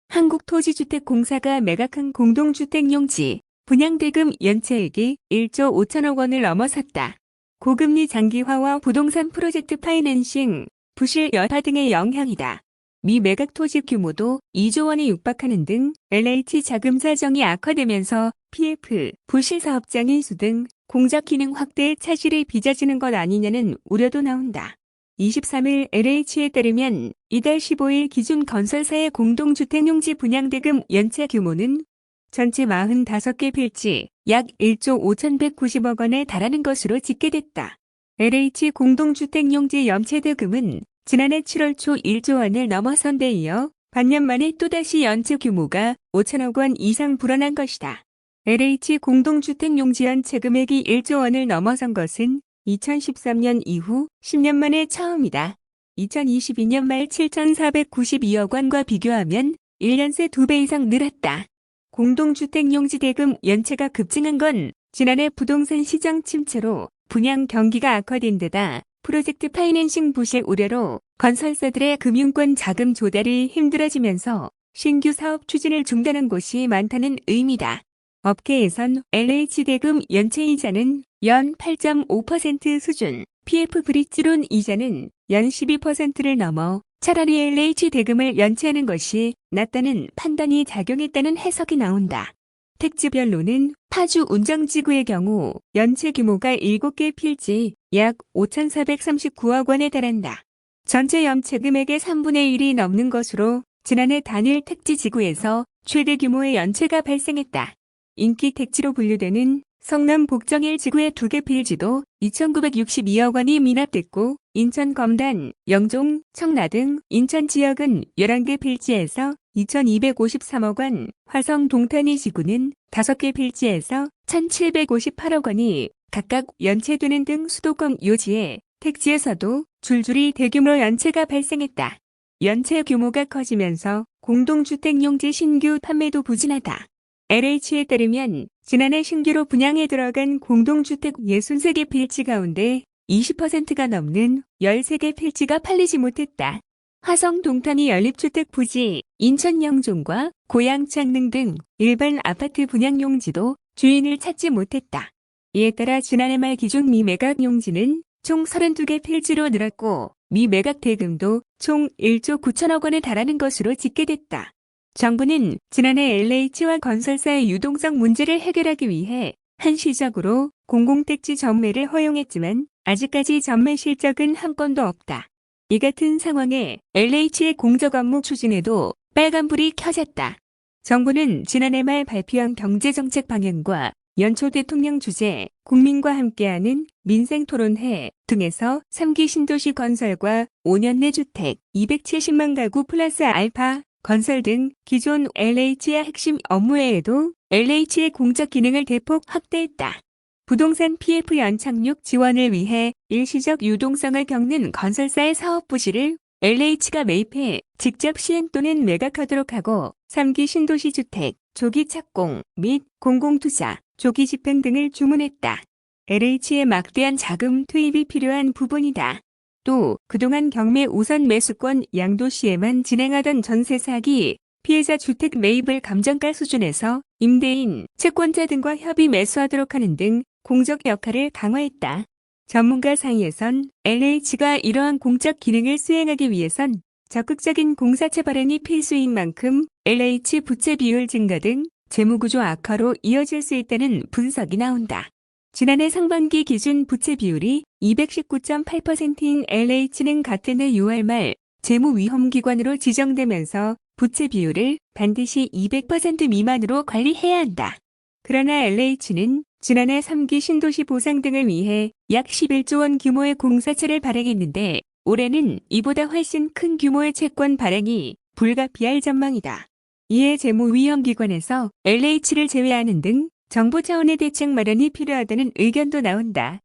한국토지주택공사가 매각한 공동주택용지 분양대금 연체액이 1조 5천억 원을 넘어섰다. 고금리 장기화와 부동산 프로젝트 파이낸싱, 부실 여파 등의 영향이다. 미 매각 토지 규모도 2조 원에 육박하는 등 LH 자금 사정이 악화되면서 PF, 부실 사업장 인수 등 공적 기능 확대에 차질이 빚어지는 것 아니냐는 우려도 나온다. 23일 LH에 따르면 이달 15일 기준 건설사의 공동주택용지 분양대금 연체 규모는 전체 45개 필지 약 1조 5,190억 원에 달하는 것으로 집계됐다. LH 공동주택용지 연체대금은 지난해 7월 초 1조 원을 넘어선 데 이어 반년 만에 또다시 연체 규모가 5천억 원 이상 불어난 것이다. LH 공동주택용지 연체 금액이 1조 원을 넘어선 것은 2013년 이후 10년 만에 처음이다. 2022년 말 7,492억 원과 비교하면 1년 새 2배 이상 늘었다. 공동주택용지 대금 연체가 급증한 건 지난해 부동산 시장 침체로 분양 경기가 악화된 데다 프로젝트 파이낸싱 부실 우려로 건설사들의 금융권 자금 조달이 힘들어지면서 신규 사업 추진을 중단한 곳이 많다는 의미다. 업계에선 LH 대금 연체 이자는 연 8.5% 수준, PF 브릿지론 이자는 연 12%를 넘어 차라리 LH 대금을 연체하는 것이 낫다는 판단이 작용했다는 해석이 나온다. 택지별로는 파주 운정지구의 경우 연체 규모가 7개 필지 약 5,439억 원에 달한다. 전체 연체 금액의 3분의 1이 넘는 것으로 지난해 단일 택지지구에서 최대 규모의 연체가 발생했다. 인기 택지로 분류되는 성남 복정일 지구의 2개 필지도 2,962억 원이 미납됐고 인천 검단, 영종, 청라 등 인천 지역은 11개 필지에서 2,253억 원, 화성 동탄이 지구는 5개 필지에서 1,758억 원이 각각 연체되는 등 수도권 요지의 택지에서도 줄줄이 대규모 연체가 발생했다. 연체 규모가 커지면서 공동주택용지 신규 판매도 부진하다. LH에 따르면 지난해 신규로 분양에 들어간 공동주택 63개 필지 가운데 20%가 넘는 13개 필지가 팔리지 못했다. 화성 동탄이 연립주택 부지, 인천 영종과 고양 창릉 등 일반 아파트 분양 용지도 주인을 찾지 못했다. 이에 따라 지난해 말 기준 미매각 용지는 총 32개 필지로 늘었고 미매각 대금도 총 1조 9천억 원에 달하는 것으로 집계됐다. 정부는 지난해 LH와 건설사의 유동성 문제를 해결하기 위해 한시적으로 공공택지 전매를 허용했지만 아직까지 전매 실적은 한 건도 없다. 이 같은 상황에 LH의 공적 업무 추진에도 빨간불이 켜졌다. 정부는 지난해 말 발표한 경제정책 방향과 연초 대통령 주재, 국민과 함께하는 민생토론회 등에서 3기 신도시 건설과 5년 내 주택 270만 가구 플러스 알파 건설 등 기존 LH의 핵심 업무 외에도 LH의 공적 기능을 대폭 확대했다. 부동산 PF 연착륙 지원을 위해 일시적 유동성을 겪는 건설사의 사업 부실을 LH가 매입해 직접 시행 또는 매각하도록 하고 3기 신도시 주택, 조기 착공 및 공공투자, 조기 집행 등을 주문했다. LH의 막대한 자금 투입이 필요한 부분이다. 또 그동안 경매 우선 매수권 양도시에만 진행하던 전세 사기, 피해자 주택 매입을 감정가 수준에서 임대인, 채권자 등과 협의 매수하도록 하는 등 공적 역할을 강화했다. 전문가 사이에선 LH가 이러한 공적 기능을 수행하기 위해선 적극적인 공사채 발행이 필수인 만큼 LH 부채 비율 증가 등 재무구조 악화로 이어질 수 있다는 분석이 나온다. 지난해 상반기 기준 부채 비율이 219.8%인 LH는 같은 해 6월 말 재무위험기관으로 지정되면서 부채 비율을 반드시 200% 미만으로 관리해야 한다. 그러나 LH는 지난해 3기 신도시 보상 등을 위해 약 11조 원 규모의 공사채를 발행했는데 올해는 이보다 훨씬 큰 규모의 채권 발행이 불가피할 전망이다. 이에 재무위험기관에서 LH를 제외하는 등 정부 차원의 대책 마련이 필요하다는 의견도 나온다.